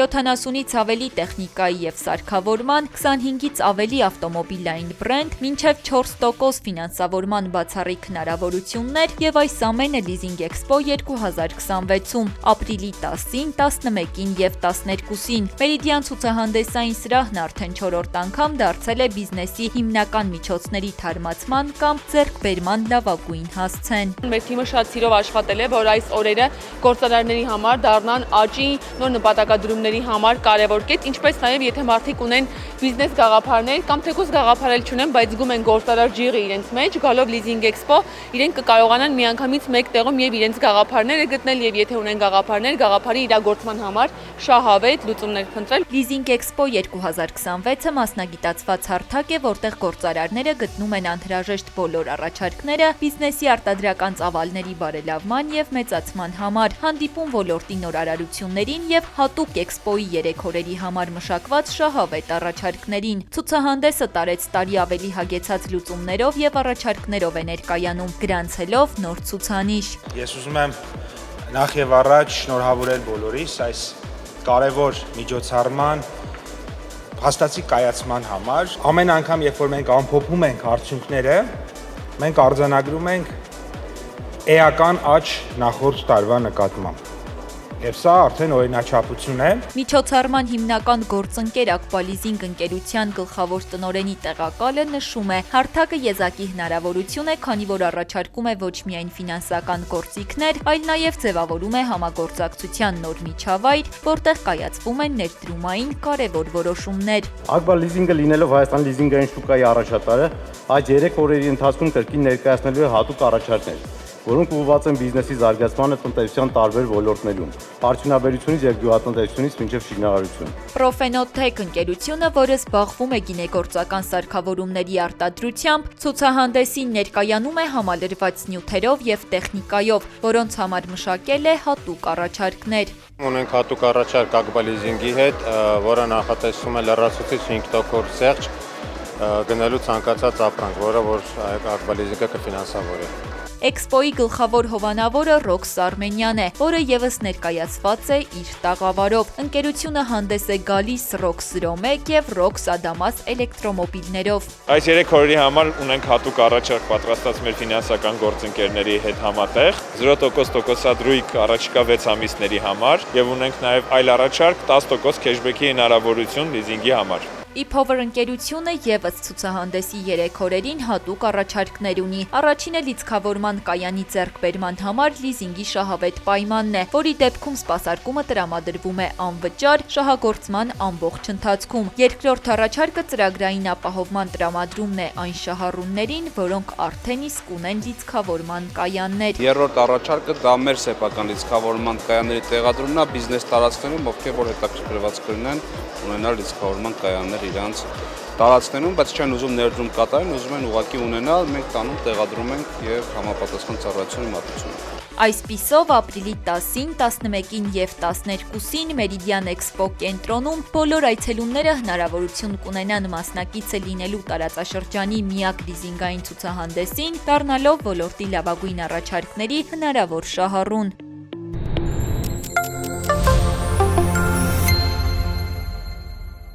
70-ից ավելի տեխնիկայի եւ սարքավորման, 25-ից ավելի ավտոմոբիլային բրենդ, մինչև 4% ֆինանսավորման բացառիկ հնարավորություններ եւ այս ամենը Leasing Expo 2026-ում ապրիլի 10-ին, 11-ին եւ 12-ին։ Մերիդիան ցուցահանդեսային սրահն արդեն 4-րդ անգամ դարձել է բիզնեսի հիմնական միջոցների թարմացման կամ ձեռքբերման լավագույն հասցեն։ Մեր թիմը շատ սիրով աշխատել է, որ այս օրերը գործարարների համար դառնան աճի նոր նպատակադրումների համար կարևոր կետ, ինչպես նաև եթե մարդիկ ունեն բիզնես գաղափարներ կամ թեկուզ գաղափարել չունեն, բայց զգում են գործարար ջիղը իրենց մեջ, գալով Leasing Expo, իրենք կկարողանան միանգամից մեկ տեղում եւ իրենց գաղափարները գտնել եւ եթե ունեն գաղափարներ, գաղափարի իրագործման համար շահավետ լուծումներ փնտրել։ Leasing Expo 2026-ը մասնագիտացված հարթակ է, որտեղ գործարարները գտնում են անհրաժեշտ բոլոր առաջարկները բիզնեսի արտադրական ծավալների բարելավման եւ մեծացման համար, հանդիպում ոլորտի նորարարություններին եւ հատուկ Expo-ի 3 օրերի համար մշակված շահավետ առաջարկներին։ Ցուցահանդեսը տարեց տարի ավելի հագեցած լուծումներով եւ առաջարկներով է ներկայանում, գրանցելով նոր ցուցանիշ։ Ես ուզում եմ նախ եւ առաջ շնորհավորել բոլորիս այս կարևոր միջոցառման հաստատի կայացման համար։ Ամեն անգամ, երբ որ մենք ամփոփում ենք արդյունքները, մենք արձանագրում ենք էական աճ նախորդ տարվա նկատմամբ։ Եվ սա արդեն օրինաչափություն է։ Միջոցառման հիմնական գործընկեր Ակվա Լիզինգ ընկերության գլխավոր տնօրենի տեղակալը նշում է, հարթակը եզակի հնարավորություն է, քանի որ առաջարկում է ոչ միայն ֆինանսական գործիքներ, այլ նաև ձևավորում է համագործակցության նոր միջավայր, որտեղ կայացվում են ներդրումային կարևոր որոշումներ։ Ակվա Լիզինգը լինելով Հայաստան լիզինգային շուկայի առաջատարը, այդ 3 օրերի ընթացքում կրկին ներկայացնելու է հատուկ առաջարկներ, որոնք ուղղված են բիզնեսի զարգացմանը տնտեսության տարբեր ոլորտներում, արդյունաբերությունից եւ գյուղատնտեսությունից մինչեւ շինարարություն։ Profenotech ընկերությունը, որը զբաղվում է գինեգործական սարքավորումների արտադրությամբ, ցուցահանդեսին ներկայանում է համալրված նյութերով եւ տեխնիկայով, որոնց համար մշակել է հատուկ առաջարկներ։ Ունենք հատուկ առաջարկ Ակվա Լիզինգի հետ, որը նախատեսում է լրացուցիչ 5% սեղջ գնելու ցանկացած ապրանք, որը որ Ակվա Լիզինգը կֆինանսավորի։ Էքսպոյի գլխավոր հովանավորը Ռոքս Արմենյան է, որը եւս ներկայացված է իր տաղավարով։ Ընկերությունը հանդես է գալիս Ռոքս 01 եւ Ռոքս Ադամաս էլեկտրոմոբիլներով։ Այս 3 օրերի համար ունենք հատուկ առաջարկ պատրաստած մեր ֆինանսական գործընկերների հետ համատեղ 0% տոկոսադրույք առաջիկա 6 ամիսների համար եւ ունենք նաեւ այլ առաջարկ 10% քեշբեքի հնարավորություն լիզինգի համար։ E-Power ընկերությունը եւս ցուցահանդեսի 3 օրերին հատուկ առաջարկներ ունի։ Առաջինը լիցքավորման կայանի ձեռքբերման համար լիզինգի շահավետ պայմանն է, որի դեպքում սպասարկումը տրամադրվում է անվճար շահագործման ամբողջ ընթացքում։ Երկրորդ առաջարկը ծրագրային ապահովման տրամադրումն է այն շահառուներին, որոնք արդեն իսկ ունեն լիցքավորման կայաններ։ Երրորդ առաջարկը դա մեր սեփական լիցքավորման կայանների տեղադրումն է բիզնես տարածքներում, ովքեր որ հետաքրքրված կլինեն ունենալ լիցքավորման կայաններ իրանց տարածքներում, բայց չեն ուզում ներդրում կատարեն, ուզում են ուղղակի ունենալ, մենք տանում տեղադրում ենք եւ համապատասխան ծառայությունը մատուցում։ Այսպիսով ապրիլի 10-ին, 11-ին եւ 12-ին Meridian Expo կենտրոնում բոլոր այցելուները հնարավորություն կունենան մասնակիցը լինելու տարածաշրջանի միակ լիզինգային ցուցահանդեսին, դառնալով ոլորտի լավագույն առաջարկների հնարավոր շահառուն։